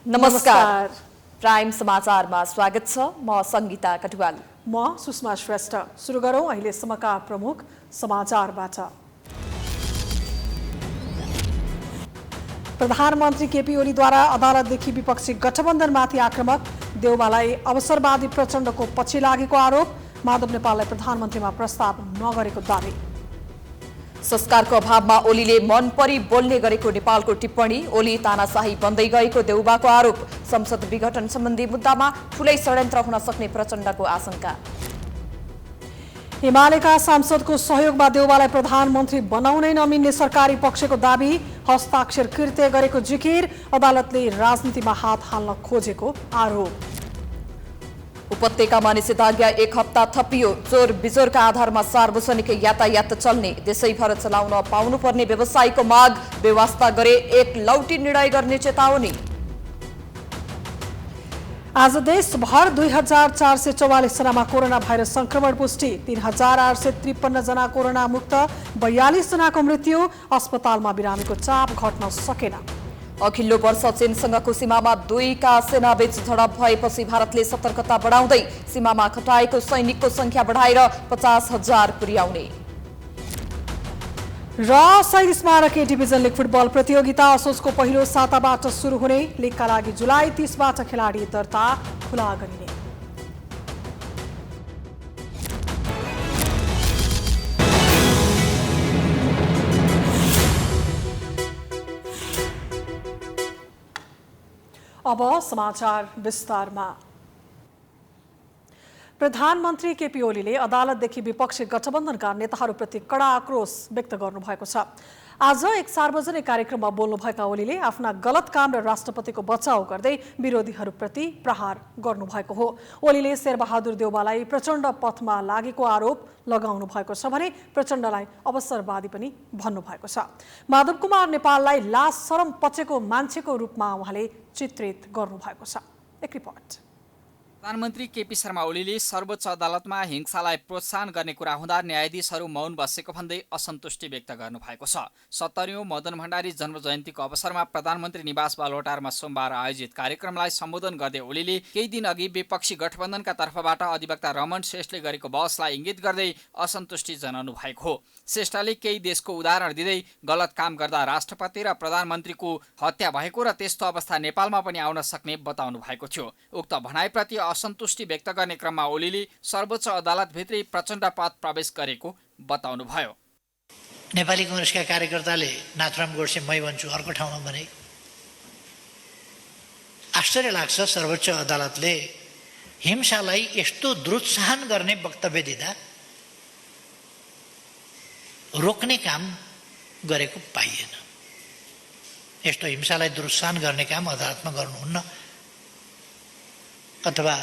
नमस्कार। प्राइम समाचारमा स्वागत छ। म संगीता कटुवाल। म सुषमा श्रेष्ठ। सुरु गरौं अहिलेसम्मका प्रमुख समाचारबाट। प्रधानमन्त्री केपी ओलीद्वारा अदालतदेखि विपक्षी गठबन्धनमाथि आक्रमक, देउवालाई अवसरवादी प्रचण्डको पछि लागेको आरोप, माधव नेपाललाई प्रधानमन्त्रीमा प्रस्ताव नगरेको दावी। संस्कारको अभावमा ओलीले मन परी बोल्ने गरेको नेपालको टिप्पणी, ओली तानाशाही बन्दै गएको देउबाको आरोप, संसद विघटन सम्बन्धी मुद्दामा ठूलै षड्यन्त्र हुन सक्ने प्रचण्डको आशंका। एमालेका सांसदको सहयोगमा देउवालाई प्रधानमन्त्री बनाउनै नमिल्ने सरकारी पक्षको दावी, हस्ताक्षर कृत्य गरेको जिकिर, अदालतले राजनीतिमा हात हाल्न खोजेको आरोप। उपत्यकामा निषेधाज्ञा 1 हप्ता थपियो, चोर बिजोरका आधारमा सार्वजनिक यातायात चल्ने, देशैभर चलाउन पाउनुपर्ने व्यवसायीको माग, व्यवस्था गरे एक लौटी निर्णय गर्ने चेतावनी। आज देशभर 2444 जनामा कोरोना भाइरस संक्रमण पुष्टि, 3853 जना कोरोना मुक्त, 42 जनाको मृत्यु, अस्पतालमा बिरामीको चाप घट्न सकेन। अघिल्लो वर्ष चीनसँगको सीमामा दुईका सेनाबीच झडप भएपछि भारतले सतर्कता बढाउँदै सीमामा खटाएको सैनिकको संख्या बढाएर 50,000 पुर्याउने। र शहीद स्मारक ए डिभिजन लिग फुटबल प्रतियोगिता असोजको पहिलो साताबाट सुरु हुने, लिगका लागि जुलाई 30बाट खेलाडी दर्ता खुला गरिने। अब समाचार विस्तारमा। प्रधानमन्त्री केपी ओलीले अदालतदेखि विपक्षी गठबन्धनका नेताहरूप्रति कडा आक्रोश व्यक्त गर्नुभएको छ। आज एक सार्वजनिक कार्यक्रममा बोल्नुभएका ओलीले आफ्ना गलत काम र राष्ट्रपतिको बचाउ गर्दै विरोधीहरूप्रति प्रहार गर्नुभएको हो। ओलीले शेरबहादुर देउवालाई प्रचण्ड पथमा लागेको आरोप लगाउनु भएको छ भने प्रचण्डलाई अवसरवादी पनि भन्नुभएको छ। माधव कुमार नेपाललाई लाज शरम पचेको मान्छेको रूपमा उहाँले चित्रित गर्नुभएको छ। एक रिपोर्ट। प्रधानमन्त्री केपी शर्मा ओलीले सर्वोच्च अदालतमा हिंसालाई प्रोत्साहन गर्ने कुरा हुँदा न्यायाधीशहरू मौन बसेको भन्दै असन्तुष्टि व्यक्त गर्नुभएको छ। 70औं मदन भण्डारी जन्म जयन्तीको अवसरमा प्रधानमन्त्री निवास बालवाटारमा सोमबार आयोजित कार्यक्रमलाई सम्बोधन गर्दै ओलीले केही दिन अघि विपक्षी गठबन्धनका तर्फबाट अधिवक्ता रमण श्रेष्ठले गरेको बहसलाई इङ्गित गर्दै असन्तुष्टि जनाउनु भएको हो। श्रेष्ठले केही देशको उदाहरण दिँदै गलत काम गर्दा राष्ट्रपति र प्रधानमन्त्रीको हत्या भएको र त्यस्तो अवस्था नेपालमा पनि आउन सक्ने बताउनु भएको थियो। उक्त भनाइप्रति असन्तुष्टि व्यक्त गर्ने क्रममा ओलीले सर्वोच्च अदालतभित्रै प्रचण्ड पद प्रवेश गरेको बताउनुभयो। नेपाली कांग्रेसका कार्यकर्ताले नाथुराम गोडसे मै भन्छु अर्को ठाउँमा भने आश्चर्य लाग्छ। सर्वोच्च अदालतले हिंसालाई यस्तो दुरुत्साहन गर्ने वक्तव्य दिँदा रोक्ने काम गरेको पाइएन। यस्तो हिंसालाई दुरुत्साहन गर्ने काम अदालतमा गर्नुहुन्न। अथवा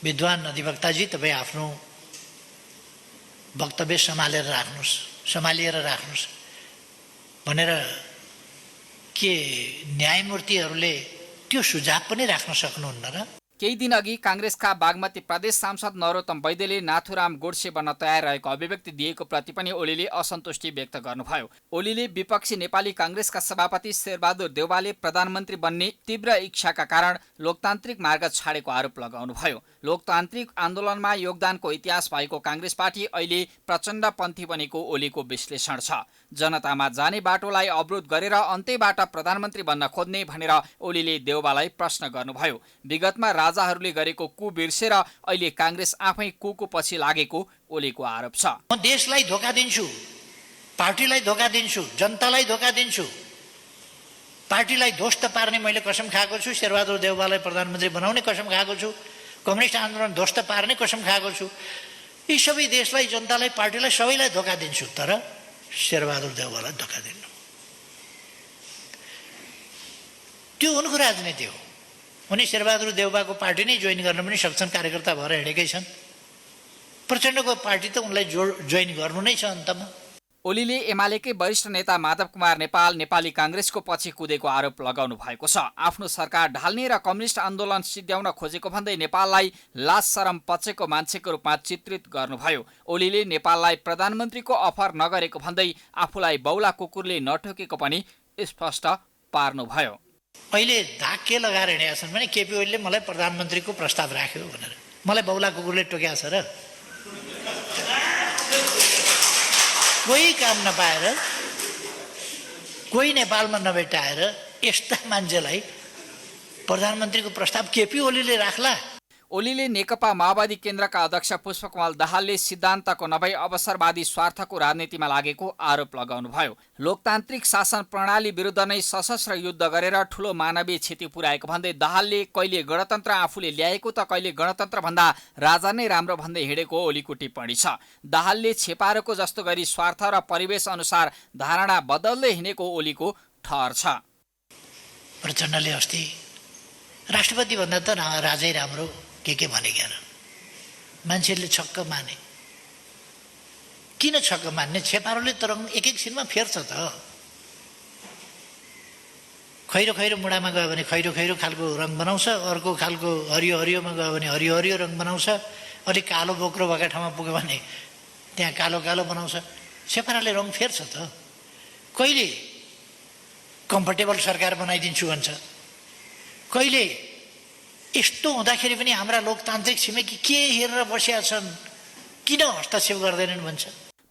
विद्वान अधिवक्ताजी तपाईँ आफ्नो वक्तव्य सम्हालेर राख्नुहोस् भनेर के न्यायमूर्तिहरूले त्यो सुझाव पनि राख्न सक्नुहुन्न र? केही दिन अघि कांग्रेसका बागमती प्रदेश सांसद नरोत्तम वैद्यले नाथुराम गोडसे बन्न तयार रहेको अभिव्यक्ति दिएको प्रति पनि ओलीले असन्तुष्टि व्यक्त गर्नुभयो। ओलीले विपक्षी नेपाली कांग्रेसका सभापति शेरबहादुर देउवाले प्रधानमन्त्री बन्ने तीव्र इच्छाका कारण लोकतान्त्रिक मार्ग छाडेको आरोप लगाउनुभयो। लोकतान्त्रिक आन्दोलनमा योगदानको इतिहास भएको कांग्रेस पार्टी अहिले प्रचण्डपन्थी बनेको ओलीको विश्लेषण छ। जनतामा जाने बाटोलाई अवरोध गरेर अन्त्यबाट प्रधानमन्त्री बन्न खोज्ने भनेर ओलीले देउवालाई प्रश्न गर्नुभयो। विगतमा राजाहरूले गरेको कु बिर्सेर अहिले कांग्रेस आफै कुको पछि लागेको ओलीको आरोप छ। म देशलाई धोका दिन्छु, पार्टीलाई धोका दिन्छु, जनतालाई धोका दिन्छु, पार्टीलाई ध्वस्त पार्ने मैले कसम खाएको छु। शेरबहादुर देउवालाई प्रधानमन्त्री बनाउने कसम खाएको छु। कम्युनिस्ट आन्दोलन ध्वस्त पार्ने कसम खाएको छु। यी सबै देशलाई, जनतालाई, पार्टीलाई सबैलाई धोका दिन्छु, तर शेरबहादुर देउवालाई धोका दिन्नु। त्यो उनको राजनीति हो। उनी शेरबहादुर देउवाको पार्टी नै जोइन गर्न पनि सक्छन्, कार्यकर्ता भएर हिँडेकै छन्। प्रचण्डको पार्टी त उनलाई जोइन गर्नु नै छ अन्तमा। ओलीले एमालेकै वरिष्ठ नेता माधव कुमार नेपाल नेपाली कांग्रेसको पछि कुदेको आरोप लगाउनु भएको छ। आफ्नो सरकार ढाल्ने र कम्युनिस्ट आन्दोलन सिद्ध्याउन खोजेको भन्दै नेपाललाई लाज शरम पचेको मान्छेको रूपमा चित्रित गर्नुभयो। ओलीले नेपाललाई प्रधानमन्त्रीको अफर नगरेको भन्दै आफूलाई बौला कुकुरले नठोकेको पनि स्पष्ट पार्नुभयो। अहिले धाक के लगाएर हिँडेका छन् भने केपी ओलीले मलाई प्रधानमन्त्रीको प्रस्ताव राख्यो भनेर। मलाई बौला कुकुरले टोक्या छ र? कोही काम नपाएर, कोही नेपालमा नभेटाएर यस्ता मान्छेलाई प्रधानमन्त्रीको प्रस्ताव केपी ओलीले राख्ला? ओलीले नेकपा माओवादी केन्द्रका अध्यक्ष पुष्पकमल दाहालले सिद्धान्तको नभई अवसरवादी स्वार्थको राजनीतिमा लागेको आरोप लगाउनुभयो। लोकतान्त्रिक शासन प्रणाली विरुद्ध नै सशस्त्र युद्ध गरेर ठूलो मानवीय क्षति पुर्याएको भन्दै दाहालले कहिले गणतन्त्र आफूले ल्याएको त कहिले गणतन्त्र भन्दा राजा नै राम्रो भन्दै हिँडेको ओलीको टिप्पणी छ। दाहालले छेपारोको जस्तो गरी स्वार्थ र परिवेश अनुसार धारणा बदल्दै हिँडेको ओलीको ठहर छ। प्रचण्डले अस्ति राष्ट्रपति भन्दा त राजै राम्रो के भनेका मान्छेले छक्क माने। किन छक्क मान्ने? छेपारोले त रङ एक एकछिनमा फेर्छ त। खैरो खैरो मुढामा गयो भने खैरो खैरो खालको रङ बनाउँछ, अर्को खालको हरियो हरियोमा गयो भने हरियो हरियो रङ बनाउँछ, अलिक कालो बोक्रो भएका ठाउँमा पुग्यो भने त्यहाँ कालो कालो बनाउँछ। छेपारोले रङ फेर्छ त। कहिले कम्फर्टेबल सरकार बनाइदिन्छु भन्छ, कहिले यस्तो हुँदाखेरि पनि हाम्रा लोकतान्त्रिक छिमेकी के हेरेर बसेका छन्, किन हस्तक्षेप गर्दैनन् भन्छ।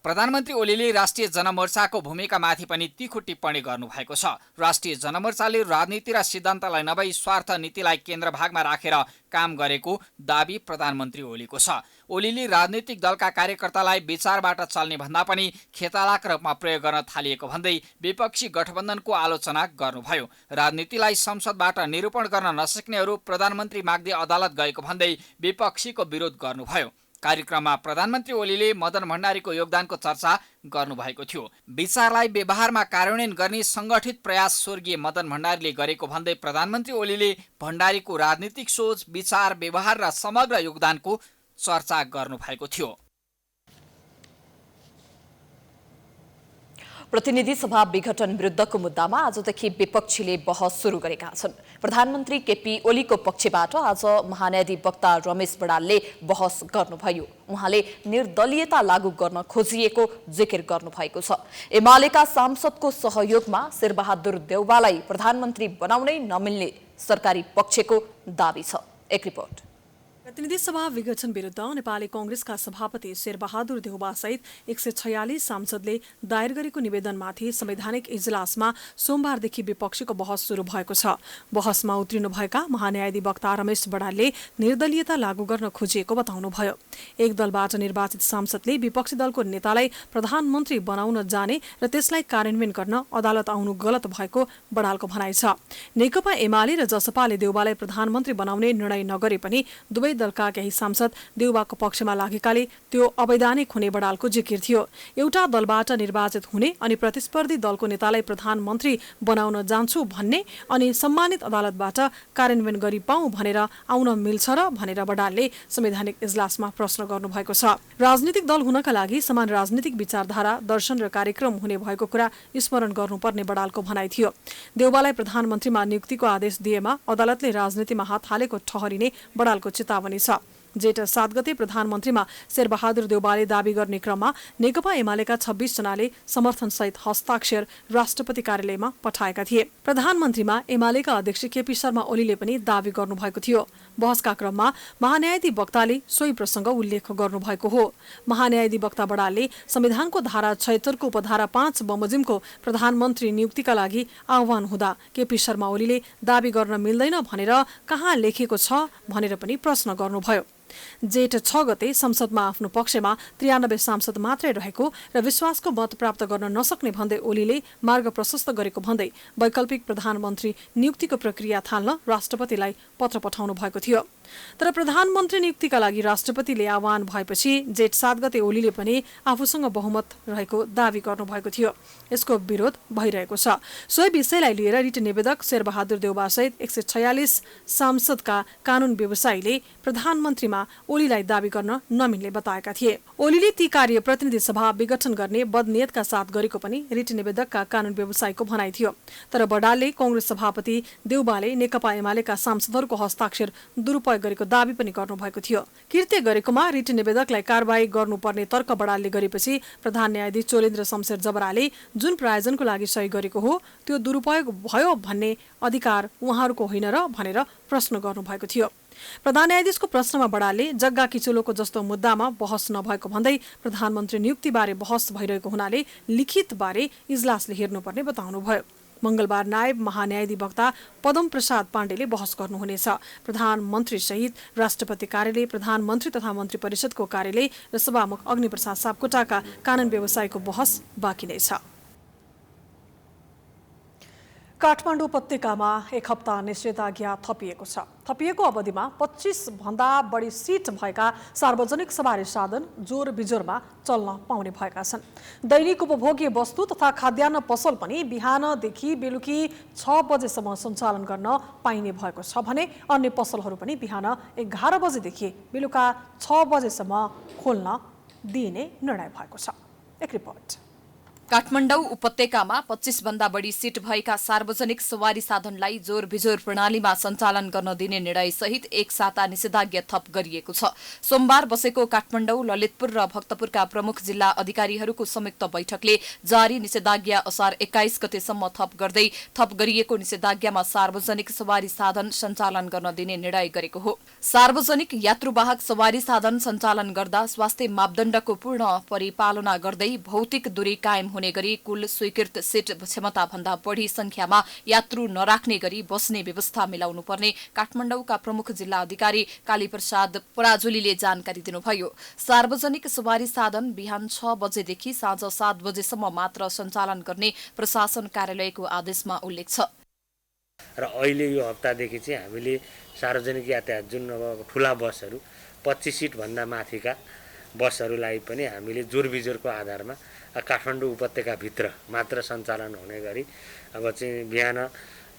प्रधानमन्त्री ओलीले राष्ट्रिय जनमोर्चाको भूमिकामाथि पनि तीखो टिप्पणी गर्नुभएको छ। राष्ट्रिय जनमोर्चाले राजनीति र सिद्धान्तलाई नभई स्वार्थ नीतिलाई केन्द्रभागमा राखेर काम गरेको दाबी प्रधानमन्त्री ओलीको छ। ओलीले राजनीतिक दलका कार्यकर्तालाई विचारबाट चल्ने भन्दा पनि खेतालाका रूपमा प्रयोग गर्न थालिएको भन्दै विपक्षी गठबन्धनको आलोचना गर्नुभयो। राजनीतिलाई संसदबाट निरूपण गर्न नसक्नेहरू प्रधानमन्त्री माग्दै अदालत गएको भन्दै विपक्षीको विरोध गर्नुभयो। कार्यक्रममा प्रधानमन्त्री ओलीले मदन भण्डारीको योगदानको चर्चा गर्नुभएको थियो। विचारलाई व्यवहारमा कार्यान्वयन गर्ने सङ्गठित प्रयास स्वर्गीय मदन भण्डारीले गरेको भन्दै प्रधानमन्त्री ओलीले भण्डारीको राजनीतिक सोच, विचार, व्यवहार र समग्र योगदानको चर्चा गर्नुभएको थियो। प्रतिनिधि सभा विघटन विरुद्धको मुद्दामा आजदेखि विपक्षीले बहस सुरु गरेका छन्। प्रधानमन्त्री केपी ओलीको पक्षबाट आज महान्यायाधिवक्ता रमेश बडालले बहस गर्नुभयो। उहाँले निर्दलीयता लागू गर्न खोजिएको जिकिर गर्नुभएको छ। एमालेका सांसदको सहयोगमा शेरबहादुर देउवालाई प्रधानमन्त्री बनाउनै नमिल्ने सरकारी पक्षको दाबी छ। एक रिपोर्ट। प्रतिनिधि सभा विघटन विरुद्ध नेपाली कांग्रेसका सभापति शेरबहादुर देउवा सहित 146 सांसदले दायर गरेको निवेदनमाथि संवैधानिक इजलासमा सोमबारदेखि विपक्षीको बहस सुरु भएको छ। बहसमा उत्रिनुभएका महान्यायाधिवक्ता रमेश बडालले निर्दलीयता लागू गर्न खोजिएको बताउनुभयो। एक दलबाट निर्वाचित सांसदले विपक्षी दलको नेतालाई प्रधानमन्त्री बनाउन जाने र त्यसलाई कार्यान्वयन गर्न अदालत आउनु गलत भएको बडालको भनाइ छ। नेकपा एमाले र जसपाले देउवालाई प्रधानमन्त्री बनाउने निर्णय नगरे पनि दुवै दलका केही सांसद देउवाको पक्षमा लागेकाले त्यो अवैधानिक हुने बडालको जिकिर थियो। एउटा दलबाट निर्वाचित हुने अनि प्रतिस्पर्धी दलको नेतालाई प्रधानमन्त्री बनाउन जान्छु भन्ने अनि सम्मानित अदालतबाट कार्यान्वयन गरी पाऊँ भनेर आउन मिल्छ र भनेर बडालले संवैधानिक इजलासमा प्रश्न गर्नुभएको छ। राजनीतिक दल हुनका लागि समान राजनीतिक विचारधारा, दर्शन र कार्यक्रम हुने भएको कुरा स्मरण गर्नुपर्ने बडालको भनाइ थियो। देउवालाई प्रधानमन्त्रीमा नियुक्तिको आदेश दिएमा अदालतले राजनीतिमा हात हालेको ठहरिने बडालको चेतावनी छ। जेठ 7 गते प्रधानमन्त्रीमा शेरबहादुर देउवाले दावी गर्ने क्रममा नेकपा एमालेका 26 जनाले समर्थनसहित हस्ताक्षर राष्ट्रपति कार्यालयमा पठाएका थिए। प्रधानमन्त्रीमा एमालेका अध्यक्ष केपी शर्मा ओलीले पनि दावी गर्नुभएको थियो। बहसका क्रममा महान्यायाधिवक्ताले सोही प्रसङ्ग उल्लेख गर्नुभएको हो। महान्यायाधिवक्ता बडालले संविधानको धारा 76 को उपधारा 5 बमोजिमको प्रधानमन्त्री नियुक्तिका लागि आह्वान हुँदा केपी शर्मा ओलीले दावी गर्न मिल्दैन भनेर कहाँ लेखेको छ भनेर पनि प्रश्न गर्नुभयो। जेठ 6 गते संसदमा आफ्नो पक्षमा 93 सांसद मात्रै रहेको र विश्वासको मत प्राप्त गर्न नसक्ने भन्दै ओलीले मार्ग प्रशस्त गरेको भन्दै वैकल्पिक प्रधानमन्त्री नियुक्तिको प्रक्रिया थाल्न राष्ट्रपतिलाई पत्र पठाउनु भएको थियो। तर प्रधानमन्त्री नियुक्तिका लागि राष्ट्रपतिले आह्वान भएपछि जेठ 7 गते ओलीले पनि आफूसँग बहुमत रहेको दावी गर्नुभएको थियो। यसको विरोध भइरहेको छ। सोही विषयलाई लिएर रिट निवेदक शेरबहादुर देउवा सहित 146 सांसदका कानून व्यवसायीले प्रधानमन्त्रीमा ओलीलाई दावी गर्न नमिल्ने बताएका थिए। ओलीले ती कार्य प्रतिनिधि सभा विघटन गर्ने बदनियतका साथ गरेको पनि रिट निवेदकका कानून व्यवसायीको भनाइ थियो। तर बडालले कांग्रेस सभापति देउबाले नेकपा एमालेका सांसदहरूको हस्ताक्षर दुरुपयोग गरेको दावी पनि गर्नुभएको थियो। कृत्य गरेकोमा रिट निवेदकलाई कारबाही गर्नुपर्ने तर्क बडालले गरेपछि प्रधान न्यायाधीश चोलेन्द्र शमशेर जबराले जुन प्रायोजनको लागि सही गरेको हो त्यो दुरुपयोग भयो भन्ने अधिकार उहाँहरूको होइन र भनेर प्रश्न गर्नुभएको थियो। प्रधान न्यायाधीशको प्रश्नमा बडालले जग्गा किचुलोको जस्तो मुद्दामा बहस नभएको भन्दै प्रधानमन्त्री नियुक्तिबारे बहस भइरहेको हुनाले लिखित बारे इजलासले हेर्नुपर्ने बताउनुभयो। मंगलबार नायब महान्यायाधिवक्ता पदम प्रसाद पाण्डेले बहस गर्नुहुनेछ। प्रधानमन्त्री सहित राष्ट्रपति कार्यालय, प्रधानमन्त्री तथा मन्त्री परिषदको कार्यालय र सभामुख अग्निप्रसाद सापकोटाका कानून व्यवसायको बहस बाँकी नै छ। काठमाडौँ उपत्यकामा एक हप्ता निषेधाज्ञा थपिएको छ। थपिएको अवधिमा 25 भन्दा बढी सिट भएका सार्वजनिक सवारी साधन जोर बिजोरमा चल्न पाउने भएका छन्। दैनिक उपभोग्य वस्तु तथा खाद्यान्न पसल पनि बिहानदेखि बेलुकी 6 बजेसम्म सञ्चालन गर्न पाइने भएको छ भने अन्य पसलहरू पनि बिहान 11 बजेदेखि बेलुका 6 बजेसम्म खोल्न दिइने निर्णय भएको छ। एक रिपोर्ट। काठमाडौँ उपत्यकामा 25 भन्दा बढी सिट भएका सार्वजनिक सवारी साधनलाई जोर बिजोर प्रणालीमा सञ्चालन गर्न दिने निर्णय सहित एक साता निषेधाज्ञा थप गरिएको छ। सोमबार बसेको काठमाडौँ, ललितपुर र भक्तपुरका प्रमुख जिल्ला अधिकारीहरूको संयुक्त बैठकले जारी निषेधाज्ञा असार 21 गतेसम्म थप गर्दै थप गरिएको निषेधाज्ञामा सार्वजनिक सवारी साधन सञ्चालन गर्न दिने निर्णय गरेको हो। सार्वजनिक यात्रुवाहक सवारी साधन सञ्चालन गर्दा स्वास्थ्य मापदण्डको पूर्ण परिपालना गर्दै भौतिक दूरी कायम हुने गरी कुल स्वीकृत सीट क्षमता भन्दा बढी संख्यामा यात्रु नराख्ने गरी बस्ने व्यवस्था मिलाउनु पर्ने काठमाडौँका प्रमुख जिल्ला अधिकारी कालीप्रसाद पराजुलीले जानकारी दिनुभयो। सार्वजनिक सवारी साधन बिहान 6 बजेदेखि साँझ 7 बजेसम्म मात्र सञ्चालन गर्ने प्रशासन कार्यालयको आदेशमा उल्लेख छ। र अहिले यो हप्तादेखि चाहिँ हामीले सार्वजनिक यातायात जुन अब ठुला बसहरू 25 सिट भन्दा माथिका बसहरूलाई पनि हामीले जोरबिजोरको आधारमा काठमाडौँ उपत्यकाभित्र मात्र सञ्चालन हुने गरी अब चाहिँ बिहान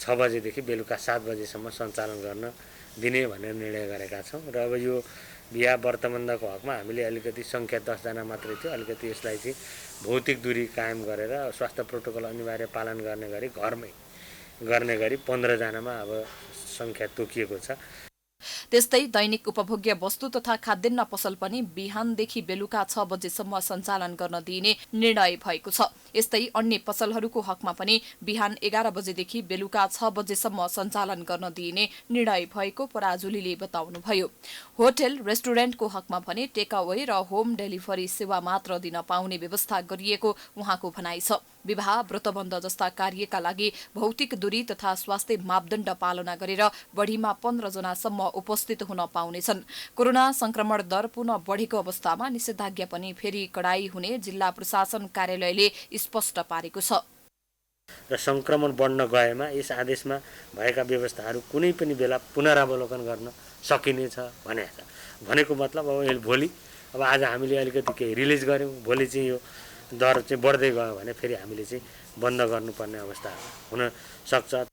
6 बजेदेखि बेलुका 7 बजेसम्म सञ्चालन गर्न दिने भनेर निर्णय गरेका छौँ। र अब यो बिहा व्रतबन्धको हकमा हामीले अलिकति सङ्ख्या 10 जना मात्रै थियो, अलिकति यसलाई चाहिँ भौतिक दूरी कायम गरेर स्वास्थ्य प्रोटोकल अनिवार्य पालन गर्ने गरी घरमै गर्ने गरी 15 जनामा अब सङ्ख्या तोकिएको छ। त्यस्तै दैनिक उपभोग्य वस्तु तथा खाद्यान्न पसल पनि बिहानदेखि बेलुका 6 बजेसम्म सञ्चालन गर्न दिइने निर्णय भएको छ। यस्तै अन्य पसलहरूको हकमा पनि बिहान 11 बजेदेखि बेलुका 6 बजेसम्म सञ्चालन गर्न दिइने निर्णय भएको पराजुलीले बताउनुभयो। होटल रेस्टुरेन्टको हकमा भने टेक अवे र होम डेलिभरी सेवा मात्र दिन पाउने व्यवस्था गरिएको उहाँको भनाइ छ। विवाह, व्रतबन्ध जस्ता कार्यका लागि भौतिक दूरी तथा स्वास्थ्य मापदण्ड पालना गरेर बढीमा 15 जनासम्म उपस्थित हुन पाउनेछन्। कोरोना संक्रमण दर पुनः बढेको अवस्थामा निषेधाज्ञा पनि फेरि कडाई हुने जिल्ला प्रशासन कार्यालयले स्पष्ट पारेको छ। र संक्रमण बढ्न गएमा यस आदेशमा भएका व्यवस्थाहरू कुनै पनि बेला पुनरावलोकन गर्न सकिनेछ भनेको मतलब अब भोलि अब आज हामीले अलिकति केही रिलिज गर्यौँ, भोलि चाहिँ यो दर चाहिँ बढ्दै गयो भने फेरि हामीले चाहिँ बन्द गर्नुपर्ने अवस्था हुन सक्छ।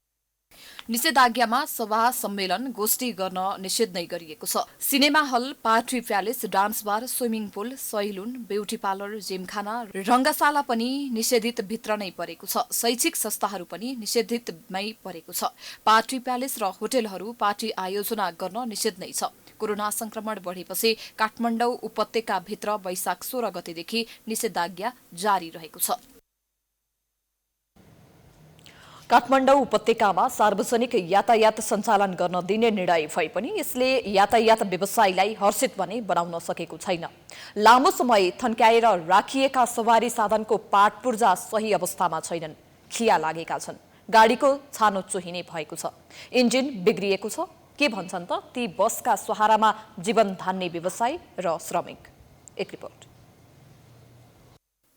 निषेधाज्ञामा सभा, सम्मेलन, गोष्ठी गर्न निषेध नै गरिएको छ। Cinema hall, party palace, dance bar, swimming pool, salon, beauty parlour, gymkhana, रंगशाला पनि निषेधित भित्र नै परेको छ। शैक्षिक संस्थाहरू पनि निषेधितमै परेको छ। पार्टी प्यालेस र होटलहरू पार्टी आयोजना गर्न निषेध नै छ। कोरोना संक्रमण बढेपछि काठमाडौँ उपत्यकाभित्र वैशाख 16 गतेदेखि निषेधाज्ञा जारी रहेको छ। काठमाडौँ उपत्यकामा सार्वजनिक यातायात सञ्चालन गर्न दिने निर्णय भए पनि यसले यातायात व्यवसायीलाई हर्षित भने बनाउन सकेको छैन। लामो समय थन्क्याएर राखिएका सवारी साधनको पाट पूर्जा सही अवस्थामा छैनन्, खिया लागेका छन्, गाडीको छानो चोहिने भएको छ, इन्जिन बिग्रिएको छ। के भन्छन् त ती बसका सहारामा जीवन धान्ने व्यवसायी र श्रमिक। एक रिपोर्ट।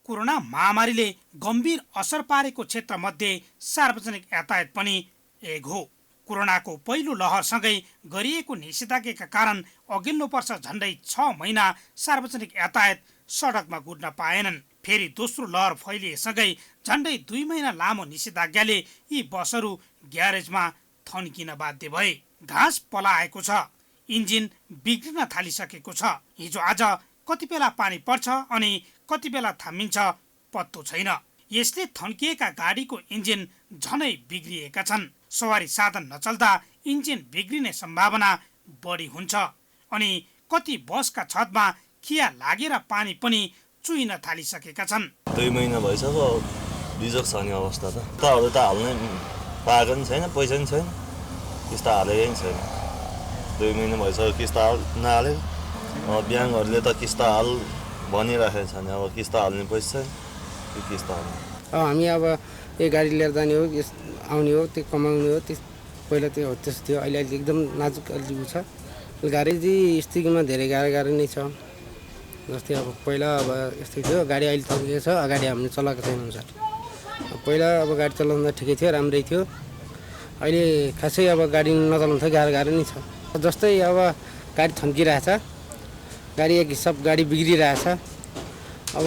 कोरोना महामारीले गम्भीर असर पारेको क्षेत्रमध्ये सार्वजनिक यातायात पनि एक हो। कोरोनाको पहिलो लहरसँगै गरिएको निषेधाज्ञाका कारण अघिल्लो वर्ष झन्डै 6 महिना सार्वजनिक यातायात सडकमा गुड्न पाएनन्। फेरि दोस्रो लहर फैलिएसँगै झन्डै 2 महिना लामो निषेधाज्ञाले यी बसहरू ग्यारेजमा थन्किन बाध्य भए। घाँस पलाएको छ, इन्जिन बिग्रिन थालिसकेको छ। हिजो आज कति बेला पानी पर्छ अनि कति बेला थामिन्छ पत्तो छैन। यसले थन्किएका गाडीको इन्जिन झनै बिग्रिएका छन्। सवारी साधन नचल्दा इन्जिन बिग्रिने सम्भावना बढी हुन्छ अनि कति बसका छतमा खिया लागेर पानी पनि चुहिन थालिसकेका छन्। 2 महिना भइसक्यो बिजोग छ नि अवस्था त। किस्ताहरू त हाल्नै पाएको नि छैन, पैसा नि छैन, किस्ता हालेकै नि छैन। 2 महिना भइसक्यो किस्ता नहाले। ब्याङ्कहरूले त किस्ता हाल भनिराखेको छ नि, अब किस्ता हाल्ने पैसा छैन कि किस्ता हाल्ने। हामी अब यो गाडी लिएर जाने हो, आउने हो, त्यो कमाउने हो, त्यो पहिला त्यो हो त्यस्तो थियो। अहिले एकदम नाजुक अलिक छ। गाडी स्थितिमा धेरै गाह्रो नै छ। जस्तै अब पहिला अब यस्तै थियो, गाडी अहिले तन्केको छ, अगाडि हामीले चलाएको छैन अनुसार। पहिला अब गाडी चलाउँदा ठिकै थियो, राम्रै थियो। अहिले खासै अब गाडी नचलाउनु त गाह्रो नै छ। जस्तै अब गाडी थन्किरहेछ, गाडी एक हिसाब गाडी बिग्रिरहेछ। अब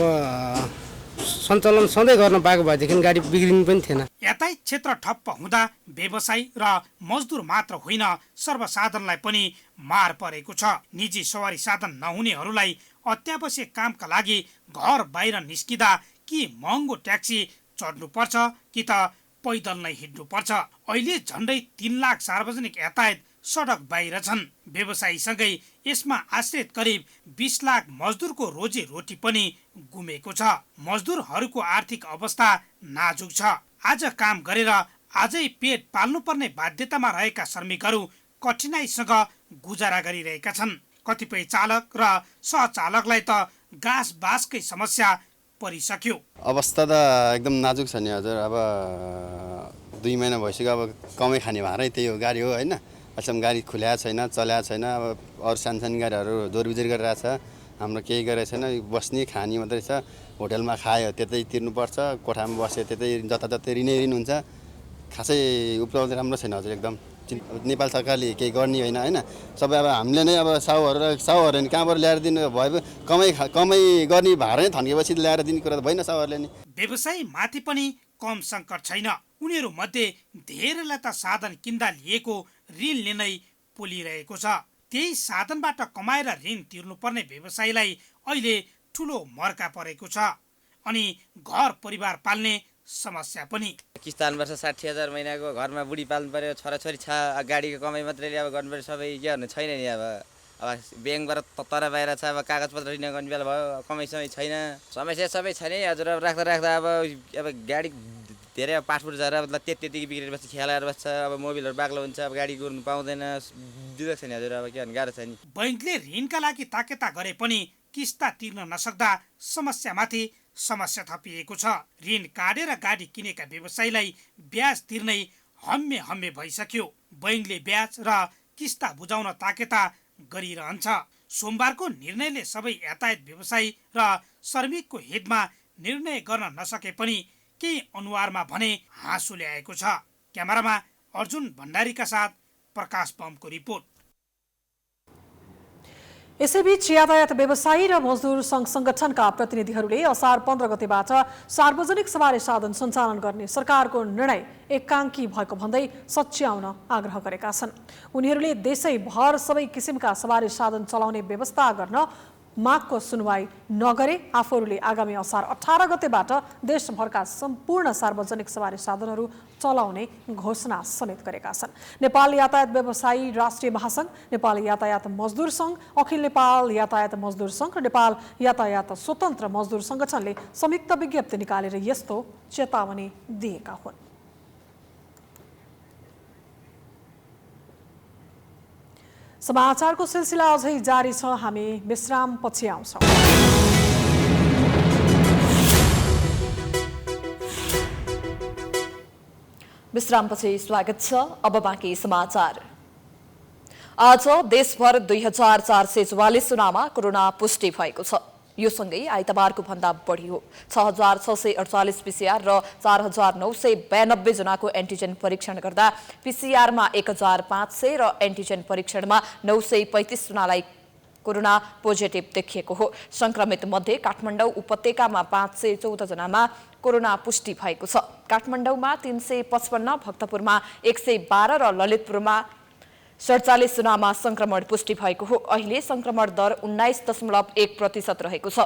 सञ्चालन सधैँ गर्न पाएको भएदेखि गाडी बिग्रिनु पनि थिएन। यातायात क्षेत्र ठप्प हुँदा व्यवसायी र मजदुर मात्र होइन, सर्वसाधारणलाई पनि मार परेको छ। निजी सवारी साधन नहुनेहरूलाई अत्यावश्यक कामका लागि घर बाहिर निस्किँदा कि महँगो ट्याक्सी चढ्नुपर्छ कि त पैदल नै हिँड्नुपर्छ। अहिले झन्डै 3 लाख सार्वजनिक यातायात सडक बाहिर छन्। व्यवसायीसँगै यसमा आश्रित करिब 20 लाख मजदुरको रोजी रोटी पनि गुमेको छ। मजदुरहरूको आर्थिक अवस्था नाजुक छ। आज काम गरेर आजै पेट पाल्नुपर्ने बाध्यतामा रहेका श्रमिकहरू कठिनाइसँग गुजारा गरिरहेका छन्। कतिपय चालक र सहचालकलाई त गाँस बाँसकै समस्या परिसक्यो। अवस्था त एकदम नाजुक छ नि हजुर। अब 2 महिना भइसक्यो, अब कमै खाने भाँडै त्यही हो, गाडी हो होइन। अहिलेसम्म गाडी खुल्याएको छैन, चलाएको छैन। अब अरू सानसानो गाडीहरू जोरबिजोर गरिरहेछ। हाम्रो केही गरेको छैन, बस्ने खाने मात्रै छ। होटलमा खायो त्यतै तिर्नुपर्छ, कोठामा बस्यो त्यतै जताततै ऋण हुन्छ। खासै उपलब्धि राम्रो छैन हजुर एकदम। नेपाल सरकारले केही गर्ने होइन सबै अब हामीले नै अब साहुहरू नि कहाँबाट ल्याएर दिनु भयो। कमै गर्ने भाडा नै थन्केपछि ल्याएर दिने कुरा त भएन साहुहरूले नि। व्यवसायी माथि पनि कम सङ्कट छैन। उनीहरू मध्ये धेरैलाई त साधन किन्दा लिएको ऋण लिनै पोलिरहेको छ। त्यही साधनबाट कमाएर ऋण तिर्नुपर्ने व्यवसायीलाई अहिले ठुलो मर्का परेको छ अनि घर परिवार पाल्ने समस्या पनि। किस्ता हाल्नुपर्छ 60,000 महिनाको, घरमा बुढी पाल्नु पर्यो, छोराछोरी छ, गाडीको कमाइ मात्रैले अब गर्नु पर्यो सबै। के गर्नु छैन नि अब ब्याङ्कबाट तर बाहिर छ, अब कागजपत्र ऋण गर्ने बेला भयो, कमाइ छैन। समस्या सबै छैन हजुर। अब राख्दा अब गाडी धेरै पासपोर्ट झरेर मतलब त्यति बिग्रेर बस्छ, खेलाएर बस्छ। अब मोबिलहरू बाक्लो हुन्छ, अब गाडी कुर्नु पाउँदैन, दिँदै छैन हजुर। अब के गर्नु गाह्रो छ नि। बैङ्कले ऋणका लागि ताकेता गरे पनि किस्ता तिर्न नसक्दा समस्यामाथि समस्या थपिएको छ। ऋण काटेर गाडी किनेका व्यवसायीलाई ब्याज तिर्नै हम्मे भइसक्यो। बैङ्कले ब्याज र किस्ता बुझाउन ताकेता गरिरहन्छ। सोमबारको निर्णयले सबै यातायात व्यवसायी र श्रमिकको हितमा निर्णय गर्न नसके पनि केही अनुहारमा भने हाँसो ल्याएको छ। क्यामेरामा अर्जुन भण्डारीका साथ प्रकाश बमको रिपोर्ट। यसैबीच यातायात व्यवसायी र मजदुर सङ्घ संगठनका प्रतिनिधिहरूले असार 15 गतेबाट सार्वजनिक सवारी साधन सञ्चालन गर्ने सरकारको निर्णय एकाङ्की भएको भन्दै सच्याउन आग्रह गरेका छन्। उनीहरूले देशैभर सबै किसिमका सवारी साधन चलाउने व्यवस्था गर्न मागको सुनवाई नगरे आफूहरूले आगामी असार 18 गतेबाट देशभरका सम्पूर्ण सार्वजनिक सवारी साधनहरू चलाउने घोषणा समेत गरेका छन्। नेपाल यातायात व्यवसायी राष्ट्रिय महासंघ, नेपाल यातायात मजदुर सङ्घ, अखिल नेपाल यातायात मजदुर सङ्घ र नेपाल यातायात स्वतन्त्र मजदुर सङ्गठनले संयुक्त विज्ञप्ति निकालेर यस्तो चेतावनी दिएका हुन्। समाचारको सिलसिला अझै जारी छ, हामी विश्राम पछि आउँछौँ। विश्रामपछि स्वागत छ। अब बाँकी समाचार। आज देशभर 2444 जनामा कोरोना पुष्टि भएको छ। यो सँगै आइतबारको भन्दा बढी हो। 6648 पीसीआर र 4992 जनाको एन्टिजेन परीक्षण गर्दा पीसीआरमा 1500 र एन्टिजेन परीक्षणमा 935 जनालाई कोरोना पोजिटिभ देखिएको हो। संक्रमित मध्ये काठमाडौँ उपत्यकामा 514 जनामा कोरोना पुष्टि भएको छ। काठमाडौँमा 355, भक्तपुरमा 112 र ललितपुरमा 47 जनामा संक्रमण पुष्टि भएको हो। अहिले संक्रमण दर 19.1% रहेको छ।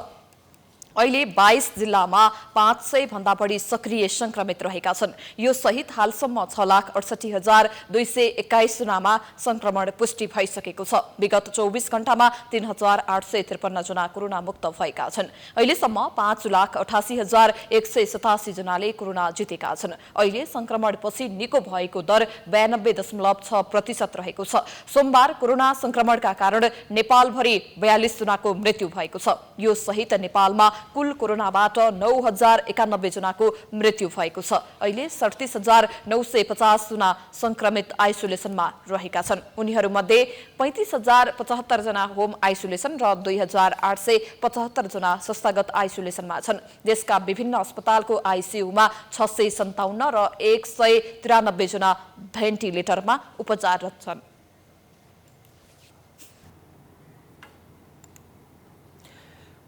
अहिले 22 जिल्लामा 500 भन्दा बढी सक्रिय संक्रमित रहेका छन्। यो सहित हालसम्म 6,68,221 जनामा संक्रमण पुष्टि भइसकेको छ। विगत 24 घण्टामा 3,853 जना कोरोना मुक्त भएका छन्। अहिलेसम्म 5,88,187 जनाले कोरोना जितेका छन्। अहिले संक्रमणपछि निको भएको दर 92.6% रहेको छ। सोमबार कोरोना संक्रमणका कारण नेपालभरि 42 जनाको मृत्यु भएको छ। यो सहित नेपालमा कुल कोरोनाबाट 9,091 जनाको मृत्यु भएको छ। अहिले 37,950 जना संक्रमित आइसोलेसनमा रहेका छन्। उनीहरूमध्ये 35,075 जना होम आइसोलेसन र 2,875 जना संस्थागत आइसोलेसनमा छन्। देशका विभिन्न अस्पतालको आइसियुमा 657 र 193 जना भेन्टिलेटरमा उपचाररत छन्।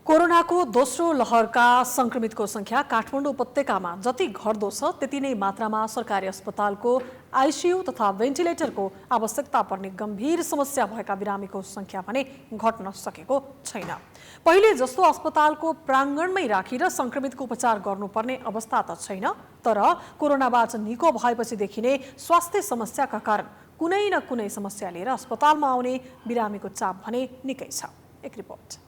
कोरोनाको दोस्रो लहरका संक्रमितको संख्या काठमाडौँ उपत्यकामा जति घट्दो छ त्यति नै मात्रामा सरकारी अस्पतालको आइसियु तथा भेन्टिलेटरको आवश्यकता पर्ने गम्भीर समस्या भएका बिरामीको संख्या भने घट्न सकेको छैन। पहिले जस्तो अस्पतालको प्राङ्गणमै राखेर संक्रमितको उपचार गर्नुपर्ने अवस्था त छैन, तर कोरोनाबाट निको भएपछि देखिने स्वास्थ्य समस्याका कारण कुनै न कुनै समस्या लिएर अस्पतालमा आउने बिरामीको चाप भने निकै छ। एक रिपोर्ट।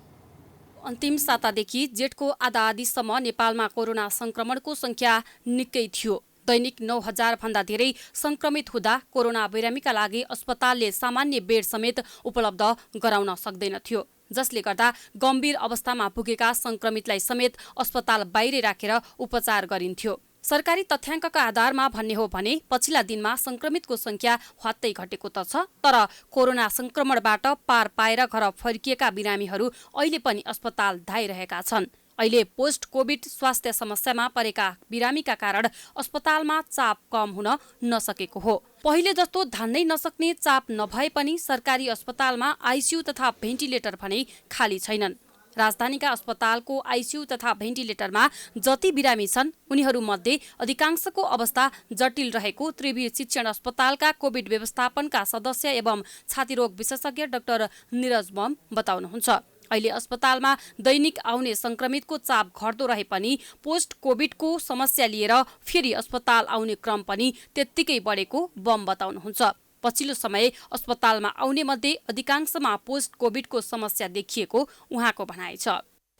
अन्तिम सातादेखि जेठको आधा आधीसम्म नेपालमा कोरोना संक्रमणको संख्या निकै थियो। दैनिक 9,000 भन्दा धेरै संक्रमित हुँदा कोरोना बिरामीका लागि अस्पतालले सामान्य बेड समेत उपलब्ध गराउन सक्दैनथ्यो, जसले गर्दा गम्भीर अवस्थामा पुगेका संक्रमितलाई समेत अस्पताल बाहिर राखेर उपचार गरिन्थ्यो। सरकारी तथ्याङ्कका आधारमा भन्ने हो भने पछिल्ला दिनमा संक्रमितको संख्या हत्तै घटेको त छ, तर कोरोना संक्रमणबाट पार पाएर घर फर्किएका बिरामीहरू अहिले पनि अस्पताल धाइरहेका छन्। अहिले पोस्ट कोभिड स्वास्थ्य समस्यामा परेका बिरामीका कारण अस्पतालमा चाप कम हुन नसकेको हो। पहिले जस्तो धान्नै नसक्ने चाप नभए पनि सरकारी अस्पतालमा आइसियु तथा भेन्टिलेटर भने खाली छैनन्। राजधानीका अस्पतालको आइसियु तथा भेन्टिलेटरमा जति बिरामी छन् उनीहरूमध्ये अधिकांशको अवस्था जटिल रहेको त्रिवी शिक्षण अस्पतालका कोभिड व्यवस्थापनका सदस्य एवं छातीरोग विशेषज्ञ डाक्टर निरज बम बताउनुहुन्छ। अहिले अस्पतालमा दैनिक आउने संक्रमितको चाप घट्दो रहे पनि पोस्ट कोभिडको समस्या लिएर फेरि अस्पताल आउने क्रम पनि त्यत्तिकै बढेको बम बताउनुहुन्छ। पछिल्लो समय अस्पतालमा आउने मध्ये अधिकांशमा पोस्ट कोभिडको समस्या देखिएको उहाँको भनाइ छ।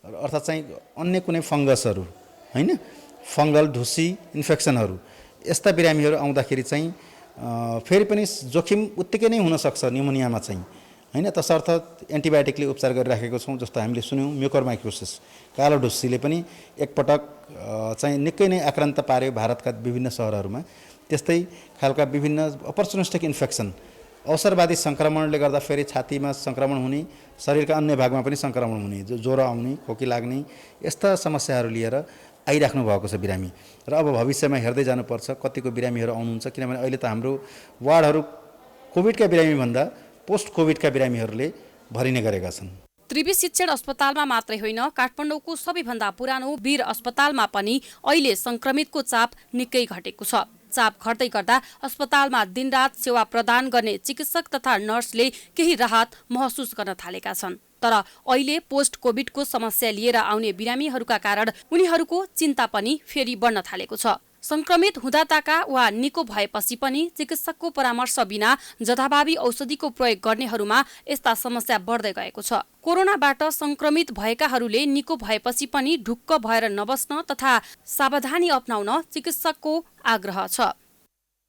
अर्थात् चाहिँ अन्य कुनै फङ्गसहरू हैन, फङ्गल ढुसी इन्फेक्सनहरू यस्ता बिरामीहरू आउँदाखेरि चाहिँ फेरि पनि जोखिम उत्तिकै नै हुन सक्छ न्युमोनियामा चाहिँ हैन। तसर्थ एन्टिबायोटिकले उपचार गरिराखेको छौँ। जस्तो हामीले सुन्यौँ म्युकोरमाइकोसिस कालो ढुसीले पनि एकपटक चाहिँ निकै नै आक्रान्त पार्यो भारतका विभिन्न सहरहरूमा। त्यस्तै खालका विभिन्न अपर्चुनिस्टिक इन्फेक्सन अवसरवादी सङ्क्रमणले गर्दा फेरि छातीमा सङ्क्रमण हुने, शरीरका अन्य भागमा पनि सङ्क्रमण हुने, ज्वरो आउने, खोकी लाग्ने यस्ता समस्याहरू लिएर आइराख्नु भएको छ बिरामी। र अब भविष्यमा हेर्दै जानुपर्छ कतिको बिरामीहरू आउनुहुन्छ, किनभने अहिले त हाम्रो वार्डहरू कोभिडका बिरामीभन्दा पोस्ट कोभिडका बिरामीहरूले भरिने गरेका छन्। त्रिवी शिक्षण अस्पतालमा मात्रै होइन, काठमाडौँको सबैभन्दा पुरानो वीर अस्पतालमा पनि अहिले संक्रमितको चाप निकै घटेको छ। चाप घट्दै गर्दा अस्पतालमा दिनरात सेवा प्रदान गर्ने चिकित्सक तथा नर्सले केही राहत महसुस गर्न थालेका छन्। तर अहिले पोस्ट कोभिडको समस्या लिएर आउने बिरामीहरूका कारण उनीहरूको चिन्ता पनि फेरि बढ्न थालेको छ। संक्रमित हुँदाताका वा निको भएपछि पनि चिकित्सकको परामर्श बिना जथाभावी औषधिको प्रयोग गर्नेहरूमा यस्ता समस्या बढ्दै गएको छ। कोरोनाबाट संक्रमित भएकाहरूले निको भएपछि पनि ढुक्क भएर नबस्न तथा सावधानी अपनाउन चिकित्सकको आग्रह छ।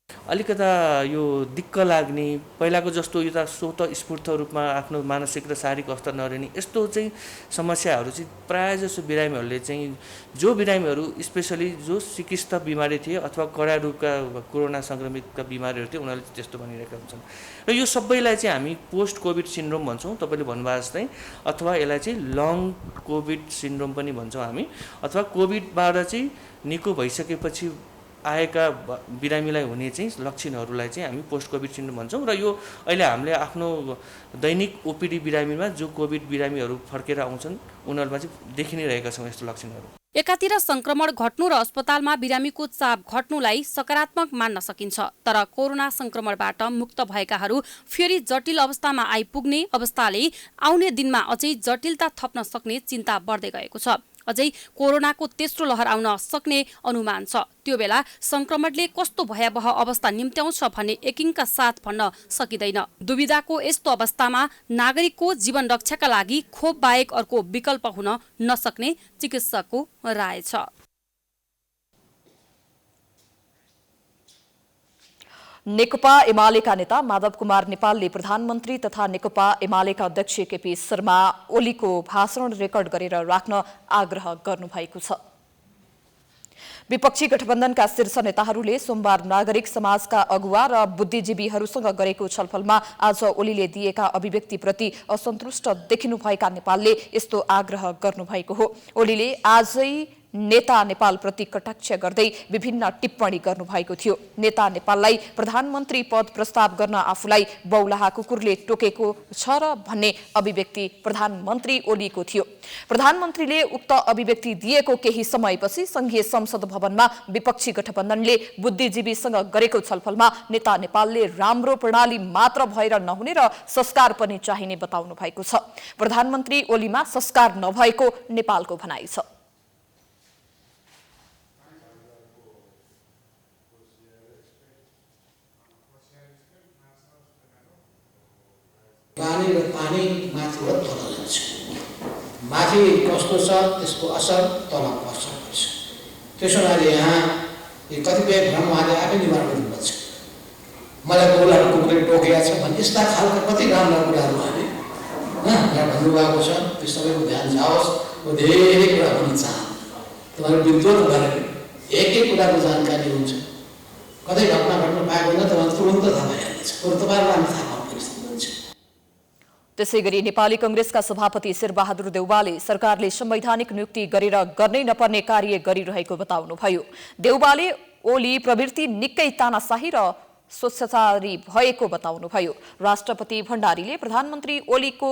अलिकता यो दिक्क लाग्ने, पहिलाको जस्तो यो त स्वतः स्फूर्त रूपमा आफ्नो मानसिक र शारीरिक अवस्था नरहने यस्तो चाहिँ समस्याहरू चाहिँ प्रायःजसो बिरामीहरूले चाहिँ जो बिरामीहरू स्पेसली जो चिकित्सक बिमारी थिए अथवा कडा रूपका कोरोना सङ्क्रमितका बिमारीहरू थिए उनीहरूले त्यस्तो भनिरहेका हुन्छन्। र यो सबैलाई चाहिँ हामी पोस्ट कोभिड सिन्ड्रोम भन्छौँ, तपाईँले भन्नुभएको जस्तै, अथवा यसलाई चाहिँ लङ कोभिड सिन्ड्रोम पनि भन्छौँ हामी, अथवा कोभिडबाट चाहिँ निको भइसकेपछि आएका बिरामीलाई हुने चाहिँ लक्षणहरूलाई चाहिँ हामी पोस्ट कोभिड सिन्ड्रोम भन्छौँ। र यो अहिले हामीले आफ्नो दैनिक ओपिडी बिरामीमा जो कोभिड बिरामीहरू फर्केर आउँछन् उनीहरूमा चाहिँ देखि नै रहेका छौँ यस्तो लक्षणहरू। एकातिर संक्रमण घट्नु र अस्पतालमा बिरामीको चाप घट्नुलाई सकारात्मक मान्न सकिन्छ, तर कोरोना संक्रमणबाट मुक्त भएकाहरू फेरि जटिल अवस्थामा आइपुग्ने अवस्थाले आउने दिनमा अझै जटिलता थप्न सक्ने चिन्ता बढ्दै गएको छ। अझै कोरोनाको तेस्रो लहर आउन सक्ने अनुमान छ। त्यो बेला संक्रमणले कस्तो भयावह अवस्था निम्त्याउँछ भन्ने यकिनका साथ भन्न सकिँदैन। दुविधाको यस्तो अवस्थामा नागरिकको जीवन रक्षाका लागि खोप बाहेक अर्को विकल्प हुन नसक्ने चिकित्सकको राय छ। नेकपा एमालेका नेता माधव कुमार नेपालले प्रधानमन्त्री तथा नेकपा एमालेका अध्यक्ष केपी शर्मा ओलीको भाषण रेकर्ड गरेर राख्न आग्रह गर्नुभएको छ। विपक्षी गठबन्धनका शीर्ष नेताहरूले सोमबार नागरिक समाजका अगुवा र बुद्धिजीवीहरूसँग गरेको छलफलमा आज ओलीले दिएका अभिव्यक्तिप्रति असन्तुष्ट देखिनुभएका नेपालले यस्तो आग्रह गर्नुभएको हो। ओलीले आजै नेता नेपालप्रति कटाक्ष गर्दै विभिन्न टिप्पणी गर्नुभएको थियो। नेता नेपाललाई प्रधानमन्त्री पद प्रस्ताव गर्न आफूलाई बौलाहा कुकुरले टोकेको छ र भन्ने अभिव्यक्ति प्रधानमन्त्री ओलीको थियो। प्रधानमन्त्रीले उक्त अभिव्यक्ति दिएको केही समयपछि संघीय संसद भवनमा विपक्षी गठबन्धनले बुद्धिजीवीसँग गरेको छलफलमा नेता नेपालले राम्रो प्रणाली मात्र भएर नहुने र संस्कार पनि चाहिने बताउनु भएको छ। प्रधानमन्त्री ओलीमा संस्कार नभएको नेपालको भनाइ छ। पानी र पानी माथिबाट तल जान्छ, माथि कस्तो छ त्यसको असर तल पर्छ। त्यसो हुनाले यहाँ कतिपय भ्रम उहाँले आफै निवारण गर्नुपर्छ। मलाई बौलाहा कुकुरले टोकेको छ भन्ने यस्ता खालका कति राम्रा कुराहरू उहाँले यहाँ भन्नुभएको छ। त्यो सबैको ध्यान जाओस्। म धेरै कुरा भन्न चाहन्छु। तपाईँहरू विद्वान भएर एक एक कुराको जानकारी हुन्छ। कतै घटना घट्न पाएको हुँदा तपाईँहरू तुरन्त थाहा भइहाल्छ। बरु तपाईँहरूलाई थाहा पाउने परिस्थिति हुन्छ। त्यसैगरी नेपाली कंग्रेसका सभापति शेरबहादुर देउवाले सरकारले संवैधानिक नियुक्ति गरेर गर्नै नपर्ने कार्य गरिरहेको बताउनुभयो। देउवाले ओली प्रवृत्ति निकै तानाशाही र स्वच्छतारी भएको बताउनुभयो। राष्ट्रपति भण्डारीले प्रधानमन्त्री ओलीको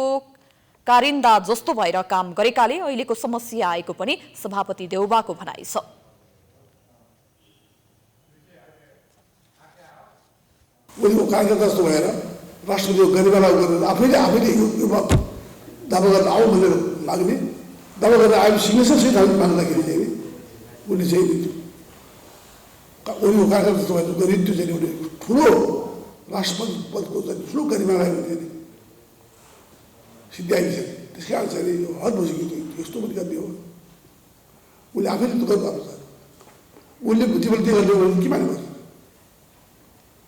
कारिन्दा जस्तो भएर काम गरेकाले अहिलेको समस्या आएको पनि सभापति देउवाको भनाइ छ। ओलीको कारिन्दा जस्तो भएर राष्ट्रपतिको गरिमालाई गरेर आफैले यो दावा गरेर आऊ भनेर माग्ने, दावा गरेर आयो सिग्नेचरसहित हामी माग्दाखेरि चाहिँ उसले चाहिँ ओलीको कार्यक्रम जस्तो भयो गरिब त्यो चाहिँ उसले ठुलो राष्ट्रपति पदको चाहिँ ठुलो गरिमालाई हुन्थ्यो नि सिद्ध्याइन्छ। त्यस कारण चाहिँ यो हद भइसक्यो। यस्तो पनि गर्ने हो। उसले आफैले दुःख गर्छ। उसले बुद्धिबल गर्ने के मान्नु पर्छ।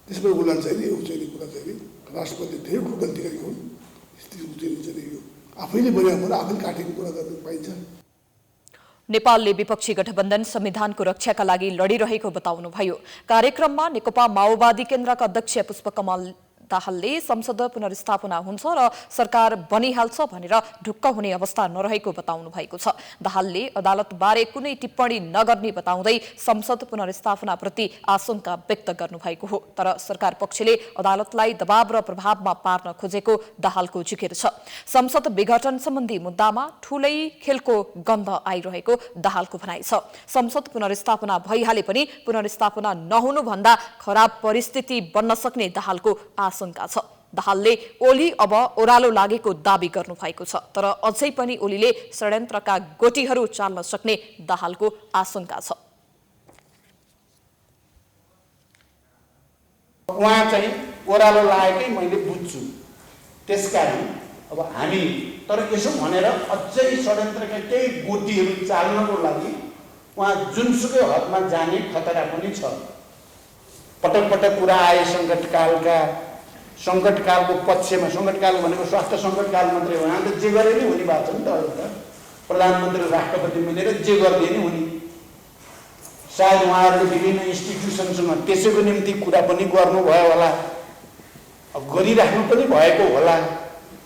त्यसमा उसलाई चाहिँ यो चाहिँ कुरा चाहिँ राष्ट्रपतिले धेरै ठुलो गल्ती गरेको हुन्। यो आफैले बनाएको कुरा आफैले काटेको कुरा गर्न पाइन्छ। नेपालले विपक्षी गठबन्धन संविधानको रक्षाका लागि लडिरहेको बताउनुभयो। कार्यक्रममा नेकपा माओवादी केन्द्रका अध्यक्ष पुष्पकमल दाहालले संसद पुनर्स्थापना हुन्छ र सरकार बनिहाल्छ भनेर ढुक्क हुने अवस्था नरहेको बताउनु भएको छ। दाहालले अदालतबारे कुनै टिप्पणी नगर्ने बताउँदै संसद पुनर्स्थापनाप्रति आशंका व्यक्त गर्नुभएको हो। तर सरकार पक्षले अदालतलाई दबाव र प्रभावमा पार्न खोजेको दाहालको जिकिर छ। संसद विघटन सम्बन्धी मुद्दामा ठूलै खेलको गन्ध आइरहेको दाहालको भनाइ छ। संसद पुनर्स्थापना भइहाले पनि पुनर्स्थापना नहुनुभन्दा खराब परिस्थिति बन्न सक्ने दाहालको आशंका छ। दाहालले ओली अब ओह्रालो लागेको दाबी गर्नुभएको छ। तर अझै पनि ओलीले षड्यन्त्रका गोटीहरू चाल्न सक्ने दाहालको आशंका छ। उहाँ चाहिँ ओह्रालो लागेकै मैले बुझ्छु। त्यसकारण अब हामी तर यसो भनेर अझै षड्यन्त्रका केही गोटीहरू चाल्नको लागि उहाँ जुनसुकै हदमा जाने खतरा पनि छ। पटक पटक कुरा आए सङ्कटकालको पक्षमा। सङ्कटकाल भनेको स्वास्थ्य सङ्कटकाल मात्रै हो। यहाँ त जे गरे नै हुने भएको छ नि त। अहिले त प्रधानमन्त्री र राष्ट्रपति मिलेर जे गर्दै नै हुने। सायद उहाँहरूले विभिन्न इन्स्टिट्युसनसँग त्यसैको निम्ति कुरा पनि गर्नुभयो होला, गरिराख्नु पनि भएको होला,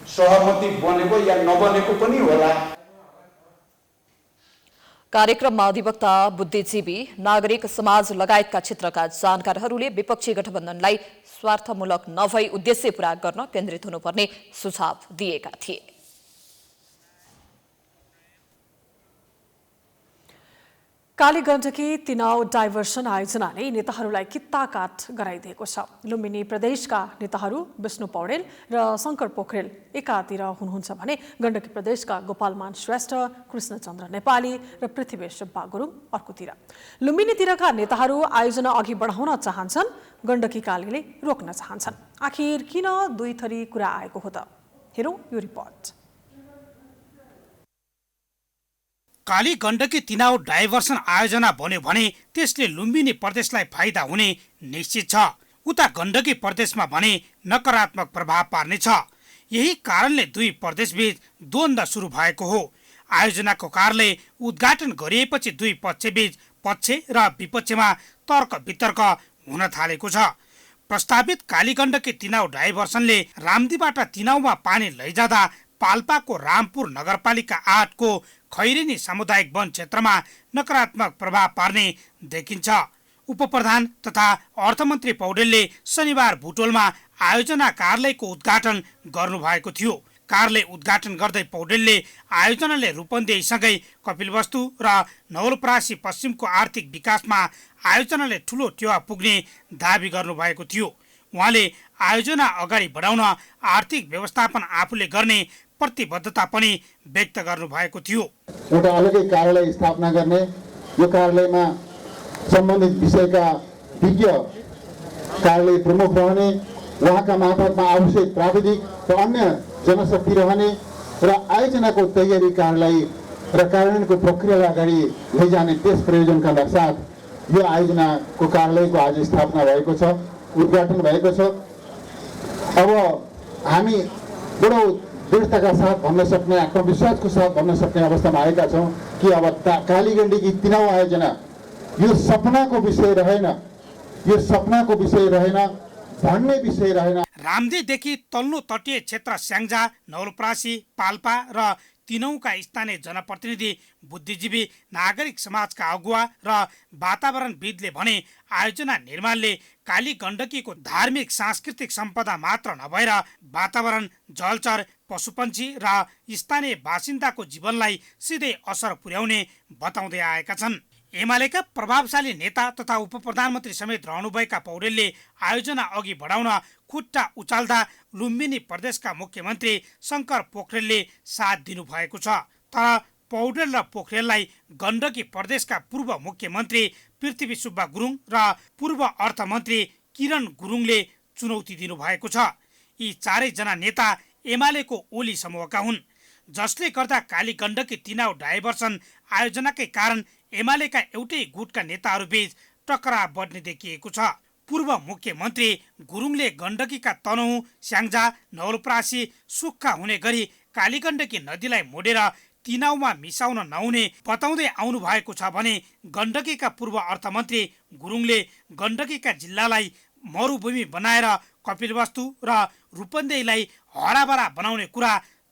सहमति बनेको या नबनेको पनि होला। कार्यक्रममा अधिवक्ता, बुद्धिजीवी, नागरिक समाज लगायतका क्षेत्रका जानकारहरूले विपक्षी गठबन्धनलाई स्वार्थमूलक नभई उद्देश्य पूरा गर्न केन्द्रित हुनुपर्ने सुझाव दिएका थिए। कालीगण्डकी तिनाउ डाइभर्सन आयोजनाले नेताहरूलाई कित्ताकाट गराइदिएको छ। लुम्बिनी प्रदेशका नेताहरू विष्णु पौडेल र शङ्कर पोखरेल एकातिर हुनुहुन्छ भने गण्डकी प्रदेशका गोपालमान श्रेष्ठ, कृष्णचन्द्र नेपाली र पृथ्वीश सुब्बा गुरुङ अर्कोतिर। लुम्बिनीतिरका नेताहरू आयोजना अघि बढाउन चाहन्छन्, गण्डकी कालीले रोक्न चाहन्छन्। आखिर किन दुई थरी कुरा आएको हो त? हेरौँ यो रिपोर्ट। काली गण्डकी तिनाउ डाइभर्सन आयोजना बन्यो भने त्यसले लुम्बिनी प्रदेशलाई फाइदा हुने निश्चित छ। उता गण्डकी प्रदेशमा भने नकारात्मक प्रभाव पार्नेछ। यही कारणले दुई प्रदेशबीच द्वन्द्व सुरु भएको हो। आयोजनाको कार्यले उद्घाटन गरिएपछि दुई पक्षबीच पक्ष र विपक्षमा तर्क वितर्क हुन थालेको छ। प्रस्तावित काली गण्डकी तिनाउ डाइभर्सनले रामदीबाट तिनाउमा पानी लैजाँदा पाल्पाको रामपुर नगरपालिका 8 को खैरेनी सामुदायिक वन क्षेत्रमा नकारात्मक प्रभाव पार्ने देखिन्छ। उपप्रधान तथा अर्थमन्त्री पौडेलले शनिबार बुटोलमा आयोजना कार्यालयको उद्घाटन गर्नुभएको थियो। कार्यालय उद्घाटन गर्दै पौडेलले आयोजनाले रूपन्देहीसँगै कपिलवस्तु र नवलपरासी पश्चिमको आर्थिक विकासमा आयोजनाले ठूलो टेवा पुग्ने दावी गर्नुभएको थियो। उहाँले आयोजना अगाडि बढाउन आर्थिक व्यवस्थापन आफूले गर्ने प्रतिबद्धता पनि व्यक्त गर्नुभएको थियो। एउटा अलग्गै कार्यालय स्थापना गर्ने, यो कार्यालयमा सम्बन्धित विषयका विज्ञ कार्यालय प्रमुख रहने, उहाँका मार्फतमा आवश्यक प्राविधिक र अन्य जनशक्ति रहने र आयोजनाको तयारी कार्यालय र कार्यान्वयनको प्रक्रियालाई अगाडि लैजाने त्यस प्रयोजनका साथ यो आयोजनाको कार्यालयको आज स्थापना भएको छ, उद्घाटन भएको छ। अब हामी बडो दृढताका साथ भन्न सक्ने, आत्मविश्वासको साथ भन्न सक्ने अवस्थामा आएका छौँ कि अब काली गण्डकी तिनाउ आयोजना यो सपनाको विषय रहेन, यो सपनाको विषय रहेन, भन्ने विषय रहेन। रामदीदेखि तल्लो तटीय क्षेत्र स्याङ्जा, नवलपरासी, पाल्पा र तिनौका स्थानीय जनप्रतिनिधि, बुद्धिजीवी, नागरिक समाजका अगुवा र वातावरणविदले भने आयोजना निर्माणले काली गण्डकीको धार्मिक सांस्कृतिक सम्पदा मात्र नभएर वातावरण, जलचर, पशुपन्छी र स्थानीय बासिन्दाको जीवनलाई सिधै असर पुर्याउने बताउँदै आएका छन्। एमालेका प्रभावशाली नेता तथा उपप्रधानमन्त्री समेत रहनुभएका पौडेलले आयोजना अघि बढाउन खुट्टा उचाल्दा लुम्बिनी प्रदेशका मुख्यमन्त्री शङ्कर पोखरेलले साथ दिनुभएको छ। तर पौडेल र पोखरेललाई गण्डकी प्रदेशका पूर्व मुख्यमन्त्री पृथ्वी सुब्बा गुरुङ र पूर्व अर्थमन्त्री किरण गुरुङले चुनौती दिनुभएको छ। यी चारैजना नेता एमालेको ओली समूहका हुन्, जसले गर्दा काली गण्डकी तिनाउ डाइभर्सन आयोजनाकै कारण एमालेका एउटै गुटका नेताहरूबीच टकराव बढ्ने देखिएको छ। पूर्व मुख्यमन्त्री गुरुङले गण्डकीका तनहुँ, स्याङ्जा, नवलपरासी सुक्खा हुने गरी कालीगण्डकी नदीलाई मोडेर तिनाउमा मिसाउन नहुने बताउँदै आउनु भएको छ भने गण्डकीका पूर्व अर्थमन्त्री गुरुङले गण्डकीका जिल्लालाई मरुभूमि बनाएर कपिलवस्तु र रूपन्देहीलाई हराभरा बनाउने कुरा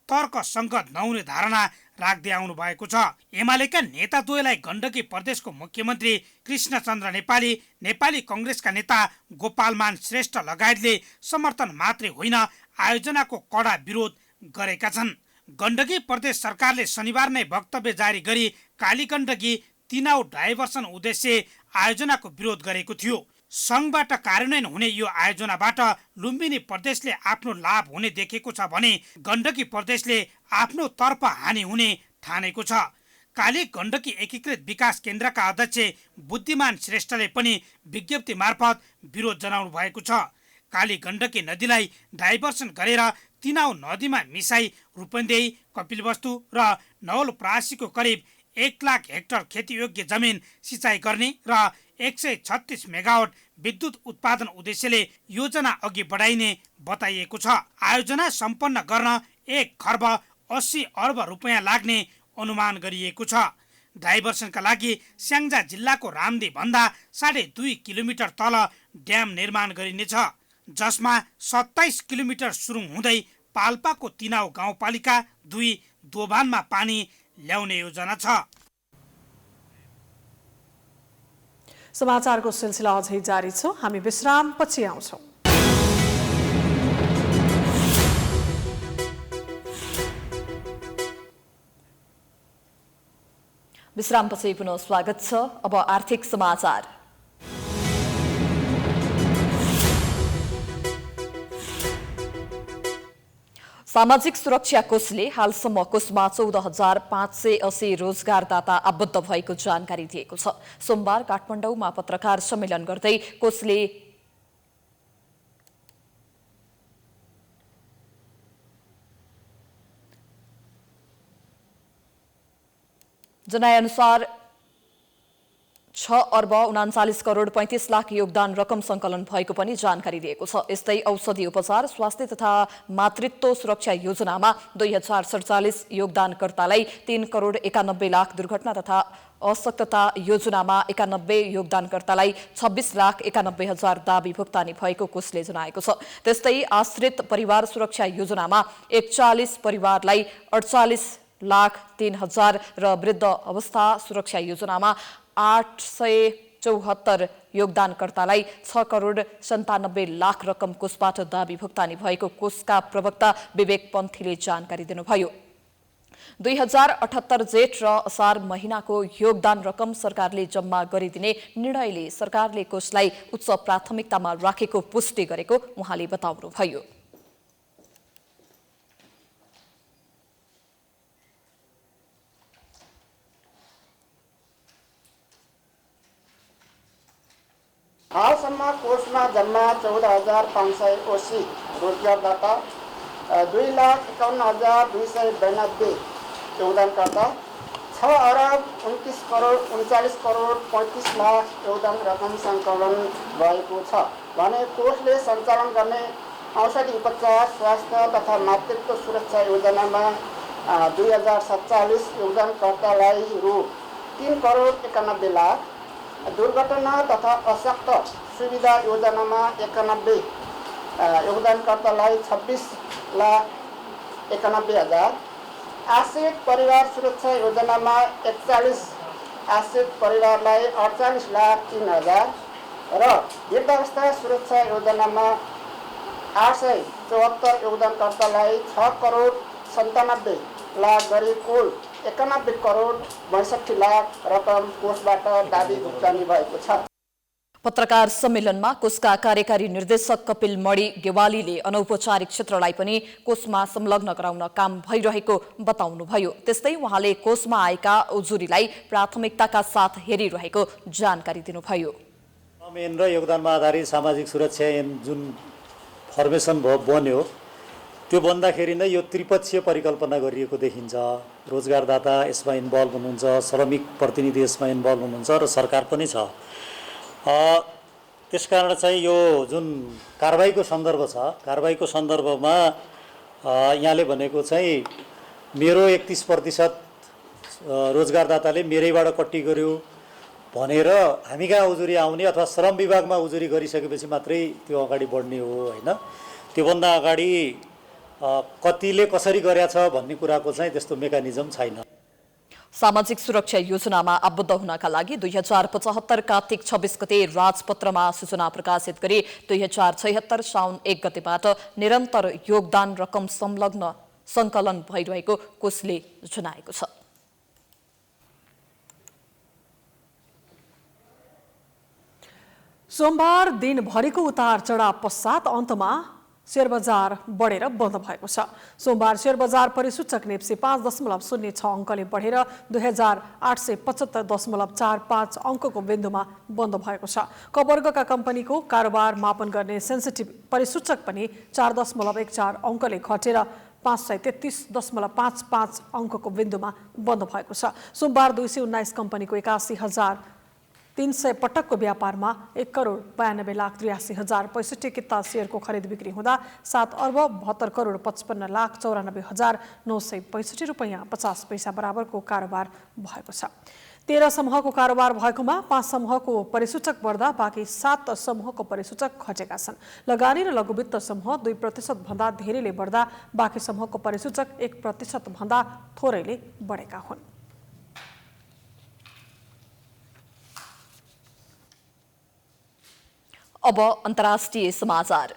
तर्कसङ्गत नहुने धारणा राख्दै आउनु भएको छ। एमालेका नेताद्वयलाई गण्डकी प्रदेशको मुख्यमन्त्री कृष्णचन्द्र नेपाली, नेपाली कङ्ग्रेसका नेता गोपालमान श्रेष्ठ लगायतले समर्थन मात्रै होइन आयोजनाको कडा विरोध गरेका छन्। गण्डकी प्रदेश सरकारले शनिबार नै वक्तव्य जारी गरी काली गण्डकी तिनाउ डाइभर्सन उद्देश्य आयोजनाको विरोध गरेको थियो। सङ्घबाट कार्यान्वयन हुने यो आयोजनाबाट लुम्बिनी प्रदेशले आफ्नो लाभ हुने देखेको छ भने गण्डकी प्रदेशले आफ्नो तर्फ हानि हुने ठानेको छ। काली गण्डकी एकीकृत विकास केन्द्रका अध्यक्ष बुद्धिमान श्रेष्ठले पनि विज्ञप्ति मार्फत विरोध जनाउनु भएको छ। काली गण्डकी नदीलाई डाइभर्सन गरेर तिनाउ नदीमा मिसाई रूपन्देही, कपिलवस्तु र नवलपरासीको करिब 1 लाख हेक्टर खेतीयोग्य जमिन सिँचाइ गर्ने र 136 मेगावाट विद्युत उत्पादन उद्देश्यले योजना अघि बढाइने बताइएको छ। आयोजना सम्पन्न गर्न 1 खर्ब 80 अर्ब रुपियाँ लाग्ने अनुमान गरिएको छ। डाइभर्सनका लागि स्याङ्जा जिल्लाको रामदी भन्दा 2.5 किलोमिटर तल ड्याम निर्माण गरिनेछ, जसमा 27 किलोमिटर सुरुङ हुँदै पाल्पाको तिनाउ गाउँपालिका 2 दोभानमा पानी ल्याउने योजना छ। समाचारको सिलसिला अझै जारी छ, हामी विश्राम पछि आउँछौँ। विश्रामपछि पुनः स्वागत छ। अब आर्थिक समाचार। सामाजिक सुरक्षा कोषले हालसम्म कोषमा 14,580 रोजगारदाता आबद्ध भएको जानकारी दिएको छ। सोमबार काठमाडौँमा पत्रकार सम्मेलन गर्दै कोषले जनाएअनुसार 6,39,35,00,000 योगदान रकम संकलन भएको पनि जानकारी दिएको छ। यस्तै औषधि उपचार, स्वास्थ्य तथा मातृत्व सुरक्षा योजनामा 2047 योगदानकर्तालाई 3,91,00,000 दुर्घटना तथा अशक्तता योजनामा 91 योगदानकर्तालाई 26,91,000 दाबी भुक्तानी भएको कोषले जनाएको छ। त्यस्तै आश्रित परिवार सुरक्षा योजनामा 41 परिवारलाई 48,03,000 र वृद्ध अवस्था सुरक्षा योजनामा 874 योगदानकर्तालाई 6,97,00,000 रकम कोषबाट दाबी भुक्तानी भएको कोषका प्रवक्ता विवेक पन्थीले जानकारी दिनुभयो। 2078 जेठ र असार महिनाको योगदान रकम सरकारले जम्मा गरिदिने निर्णयले सरकारले कोषलाई उच्च प्राथमिकतामा राखेको पुष्टि गरेको उहाँले बताउनुभयो। हालसम्म कोषमा जम्मा 14,580 रोजगारदाता, 2,51,292 योगदानकर्ता, 6,29,39,35,00,000 योगदान रकम सङ्कलन भएको छ भने कोषले सञ्चालन गर्ने औषधि उपचार, स्वास्थ्य तथा मातृत्व सुरक्षा योजनामा 2047 योगदानकर्तालाई रु 3,91,00,000, दुर्घटना तथा अशक्त सुविधा योजनामा 91 योगदानकर्तालाई 26,91,000, आश्रित परिवार सुरक्षा योजनामा 41 आश्रित परिवारलाई 48,03,000 र वृद्धावस्था सुरक्षा योजनामा 874 योगदानकर्तालाई 6,97,00,000 गरी कुल 91,62,00,000 रकम कोषबाट दाबी भुक्तानी भएको छ। पत्रकार सम्मेलनमा कोषका कार्यकारी निर्देशक कपिल मणि गेवालीले अनौपचारिक क्षेत्रलाई पनि कोषमा संलग्न गराउन काम भइरहेको बताउनुभयो। त्यस्तै उहाँले कोषमा आएका उजुरीलाई प्राथमिकताका साथ हेरिरहेको जानकारी दिनुभयो। ऐन र योगदानमा आधारित सामाजिक सुरक्षा ऐन जुन फर्मेसन बन्यो त्यो बन्दाखेरि नै यो त्रिपक्षीय परिकल्पना गरिएको देखिन्छ। रोजगारदाता यसमा इन्भल्भ हुनुहुन्छ, श्रमिक प्रतिनिधि यसमा इन्भल्भ हुनुहुन्छ र सरकार पनि छ। त्यसकारण चाहिँ यो जुन कारबाहीको सन्दर्भ छ, कारबाहीको सन्दर्भमा यहाँले भनेको चाहिँ मेरो 31% रोजगारदाताले मेरैबाट कट्टी गर्यो भनेर हामी कहाँ उजुरी आउने अथवा श्रम विभागमा उजुरी गरिसकेपछि मात्रै त्यो अगाडि बढ्ने हो होइन। त्योभन्दा अगाडि कतिले कसरी गरेछ भन्ने कुराको चाहिँ त्यस्तो मेकानिजम छैन। सामाजिक सुरक्षा योजनामा आबद्ध हुनका लागि 2075 कार्तिक 26 गते राजपत्रमा सूचना प्रकाशित गरी 2076 साउन 1 गतेबाट निरन्तर योगदान रकम संकलन भइरहेको कोषले जनाएको छ। सोमबार दिनभरिको उतार चढाव पश्चात अन्तमा शेयर बजार बढेर बन्द भएको छ। सोमबार शेयर बजार परिसूचक नेप्से 5.06 अङ्कले बढेर 2,875.45 अङ्कको बिन्दुमा बन्द भएको छ। क वर्गका कम्पनीको कारोबार मापन गर्ने सेन्सिटिभ परिसूचक पनि 4.14 अङ्कले घटेर 533.55 अङ्कको बिन्दुमा बन्द भएको छ। सोमबार 219 कम्पनीको 81,300 पटकको व्यापारमा 1,92,83,065 किता शेयरको खरिद बिक्री हुँदा 7,72,55,94,965 रुपैयाँ 50 पैसा बराबरको कारोबार भएको छ। 13 समूहको कारोबार भएकोमा 5 समूहको परिसूचक बढ्दा बाँकी 7 समूहको परिसूचक घटेका छन्। लगानी र लघुवित्त समूह 2% भन्दा धेरैले बढ्दा बाँकी समूहको परिसूचक 1% भन्दा थोरैले बढेका हुन्। अब अन्तर्राष्ट्रिय समाचार।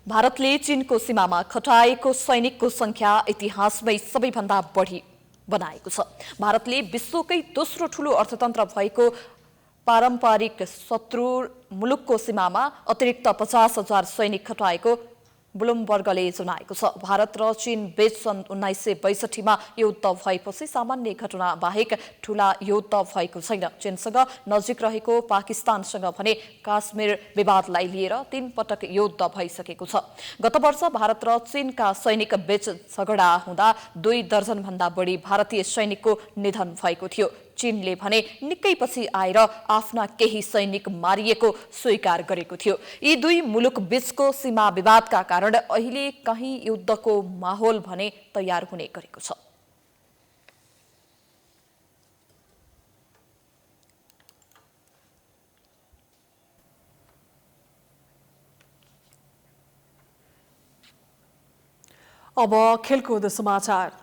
भारतले चीनको सीमामा खटाएको सैनिकको संख्या इतिहासमै सबैभन्दा बढी बनाएको छ। भारतले विश्वकै दोस्रो ठूलो अर्थतन्त्र भएको पारम्परिक शत्रु मुलुकको सीमामा अतिरिक्त 50,000 सैनिक खटाएको ब्लुमबर्गले जनाएको छ। भारत र चीन बीच सन् 1962 मा युद्ध भएपछि सामान्य घटना बाहेक ठूला युद्ध भएको छैन। चीनसँग नजिक रहेको पाकिस्तानसँग भने काश्मीर विवादलाई लिएर 3 पटक युद्ध भइसकेको छ। गत वर्ष भारत र चीनका सैनिक बीच झगडा हुँदा 2 दर्जन भन्दा बढी भारतीय सैनिकको निधन भएको थियो। चीनले भने निकै पछि आएर आफ्ना केही सैनिक मारिएको स्वीकार गरेको थियो। यी दुई मुलुक बीचको सीमा विवादका कारण अहिले कहीँ युद्धको माहौल भने तयार हुने गरेको छ। अब खेलकुद समाचार।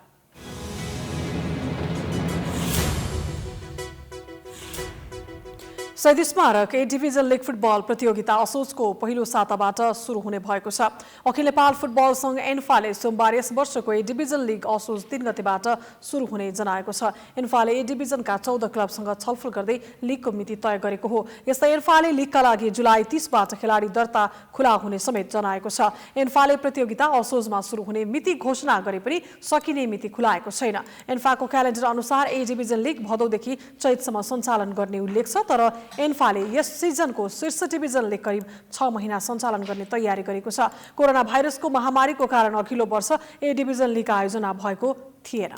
शहीद स्मारक ए डिभिजन लिग फुटबल प्रतियोगिता असोजको पहिलो साताबाट सुरु हुने भएको छ। अखिल नेपाल फुटबल संघ एन्फाले सोमबार यस वर्षको ए डिभिजन लिग असोज 3 गतेबाट सुरु हुने जनाएको छ। एन्फाले ए डिभिजनका 14 क्लबसँग छलफल गर्दै लिगको मिति तय गरेको हो। यस्तै एन्फाले लिगका लागि जुलाई 30 बाट खेलाडी दर्ता खुला हुने समेत जनाएको छ। एन्फाले प्रतियोगिता असोजमा सुरु हुने मिति घोषणा गरे पनि सकिने मिति खुलाएको छैन। एन्फाको क्यालेन्डर अनुसार ए डिभिजन लिग भदौदेखि चैतसम्म सञ्चालन गर्ने उल्लेख छ, तर एन्फाले यस सिजनको शीर्ष डिभिजनले करिब 6 महिना सञ्चालन गर्ने तयारी गरेको छ। कोरोना भाइरसको महामारीको कारण अघिल्लो वर्ष ए डिभिजन लिग आयोजना भएको थिएन।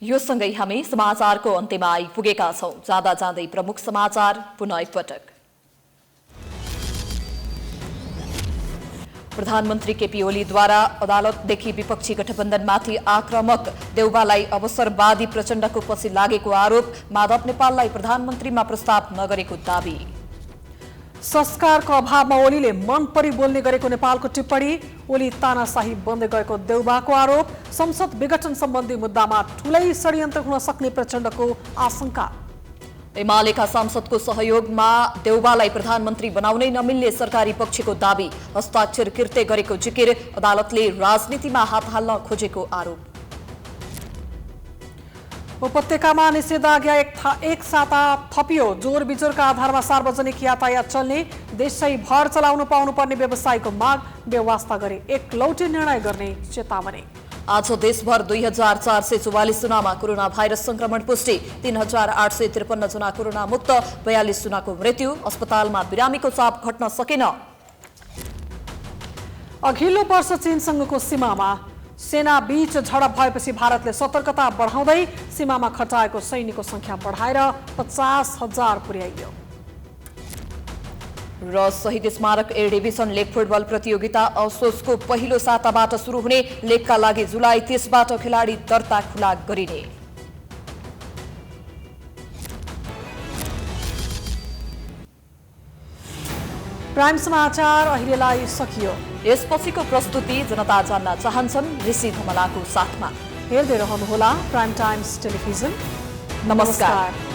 यो सँगै हामी समाचारको अन्त्यमा आइपुगेका छौं। जाँदा जाँदै प्रमुख समाचार पुनः एकपटक। प्रधानमन्त्री केपी ओलीद्वारा अदालतदेखि विपक्षी गठबन्धनमाथि आक्रामक, देउबालाई अवसरवादी प्रचण्डको पछि लागेको आरोप, माधव नेपाललाई प्रधानमन्त्रीमा प्रस्ताव नगरेको दाबी। संस्कारको अभावमा ओलीले मन परी बोल्ने गरेको नेपालको टिप्पणी, ओली तानाशाही बन्दै गएको देउबाको आरोप, संसद विघटन सम्बन्धी मुद्दामा ठूलै षड्यन्त्र हुन सक्ने प्रचण्डको आशंका। एमालेका सांसदको सहयोगमा देउबालाई प्रधानमन्त्री बनाउनै नमिल्ने सरकारी पक्षको दाबी, हस्ताक्षर किर्ते गरेको जिकिर, अदालतले राजनीतिमा हात हाल्न खोजेको आरोप। उपत्यकामा निषेधाज्ञा एक साता थपियो, जोर बिजोरका आधारमा सार्वजनिक यातायात चल्ने, देशैभर चलाउनु पाउनुपर्ने व्यवसायको माग, व्यवस्था गरी एकलौटी निर्णय गर्ने चेतावनी। आज देशभर 2444 जनामा कोरोना भाइरस संक्रमण पुष्टि, 3853 जना कोरोना मुक्त, 42 जनाको मृत्यु, अस्पतालमा बिरामीको चाप घट्न सकेन। अघिल्लो वर्ष चीनसँगको सीमामा सेना बीच झडप भएपछि भारतले सतर्कता बढाउँदै सीमामा खटाएको सैनिकको संख्या बढाएर 50,000 पुर्याइयो। र शहीद स्मारक ए डिभिजन लिग फुटबल प्रतियोगिता असोजको पहिलो साताबाट सुरु हुने, लेगका लागि जुलाई 30 बाट खेलाडी दर्ता खुला गरिने। प्राइम समाचार अहिलेलाई सकियो। यसपछिको प्रस्तुति जनता जान्न चाहन्छन् ऋषि धमलाको साथमा। हेर्दै रहनुहोला प्राइम टाइम्स टेलिभिजन। नमस्कार।